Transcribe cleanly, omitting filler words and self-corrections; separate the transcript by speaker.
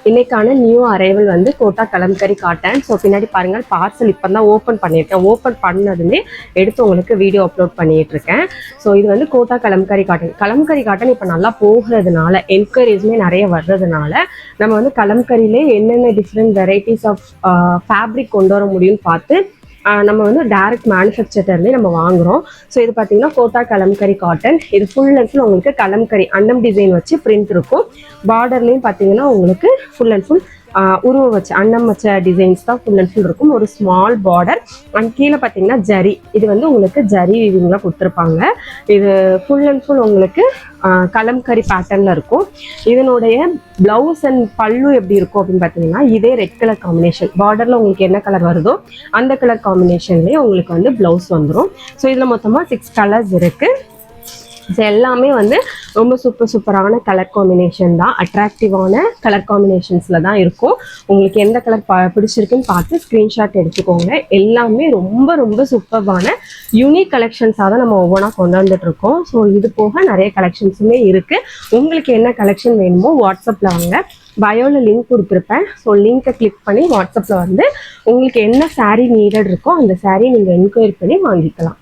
Speaker 1: இன்னைக்கான new arrival வந்து Kota Kalamkari cotton. So பின்னாடி பாருங்கள், பார்சல் இப்போ தான் ஓப்பன் பண்ணியிருக்கேன். ஓப்பன் பண்ணதுமே எடுத்து உங்களுக்கு வீடியோ அப்லோட் பண்ணிட்டு இருக்கேன். ஸோ இது வந்து கோட்டா கலம்கரி காட்டன். கலம்கரி காட்டன் இப்போ நல்லா போகிறதுனால, என்கொயரிஸுமே நிறைய வர்றதுனால நம்ம வந்து கலம்கரியிலே என்னென்ன டிஃப்ரெண்ட் வெரைட்டிஸ் ஆஃப் ஃபேப்ரிக் கொண்டு வர முடியும்னு பார்த்து நம்ம வந்து டைரக்ட் மேனுஃபேக்சர்லேயே நம்ம வாங்குகிறோம். ஸோ இது பார்த்தீங்கன்னா கோட்டா கலம்கரி காட்டன். இது ஃபுல் அண்ட் ஃபுல் உங்களுக்கு கலம்கரி அன்னம் டிசைன் வச்சு பிரிண்ட் இருக்கும். பார்டர்லேயும் பார்த்தீங்கன்னா உங்களுக்கு ஃபுல் அண்ட் ஃபுல் உருவம் வச்சு அன்னம் வச்ச டிசைன்ஸ் தான் ஃபுல் அண்ட் ஃபுல் இருக்கும். ஒரு ஸ்மால் பார்டர் அண்ட் கீழே பார்த்தீங்கன்னா ஜரி. இது வந்து உங்களுக்கு ஜரி வீவிங்லாம் கொடுத்துருப்பாங்க. இது ஃபுல் அண்ட் ஃபுல் உங்களுக்கு கலம்கரி பேட்டர்னில் இருக்கும். இதனுடைய ப்ளவுஸ் அண்ட் பல்லு எப்படி இருக்கும் அப்படின்னு பார்த்தீங்கன்னா, இதே ரெட் கலர் காம்பினேஷன். பார்டரில் உங்களுக்கு என்ன கலர் வருதோ அந்த கலர் காம்பினேஷன்லேயே உங்களுக்கு வந்து ப்ளவுஸ் வந்துடும். ஸோ இதில் மொத்தமாக 6 கலர்ஸ் இருக்குது. இது எல்லாமே வந்து ரொம்ப சூப்பரான கலர் காம்பினேஷன் தான். அட்ராக்டிவான கலர் காம்பினேஷன்ஸில் தான் இருக்கும். உங்களுக்கு எந்த கலர் பிடிச்சிருக்குன்னு பார்த்து ஸ்க்ரீன்ஷாட் எடுத்துக்கோங்க. எல்லாமே ரொம்ப சூப்பரான யூனிக் கலெக்ஷன்ஸாக தான் நம்ம ஒவ்வொன்றா கொண்டு வந்துட்டுருக்கோம். ஸோ இது போக நிறைய கலெக்ஷன்ஸுமே இருக்குது. உங்களுக்கு என்ன கலெக்ஷன் வேணுமோ வாட்ஸ்அப்பில் வாங்க, பயோவில் லிங்க் கொடுத்துருப்பேன். ஸோ லிங்க்கை கிளிக் பண்ணி வாட்ஸ்அப்பில் வந்து உங்களுக்கு என்ன சாரீ நீடட் இருக்கோ அந்த சாரீ நீங்கள் என்கொயரி பண்ணி வாங்கிக்கலாம்.